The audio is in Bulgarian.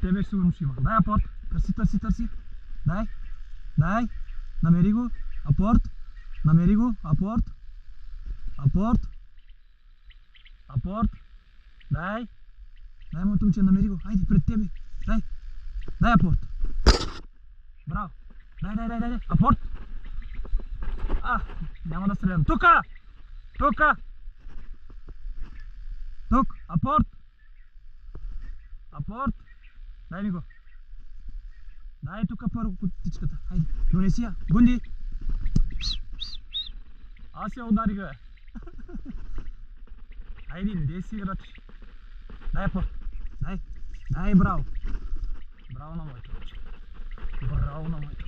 тебе сигурно ще има. Дай апорт. Търси. Дай. Намери го. Апорт. Намери го. Апорт. Дай. Дай, моето момче, намери го. Хайде, пред тебе. Дай апорт. Браво. Дай. Апорт. Няма да стрелям. Тук. Апорт. Дай ми го. Дай тук първо котичката. Хайде, донеси я. Гунди. Аз я ударих, бе. Хайде, не си играч. Дай апорт. Дай, браво. Браво на моето.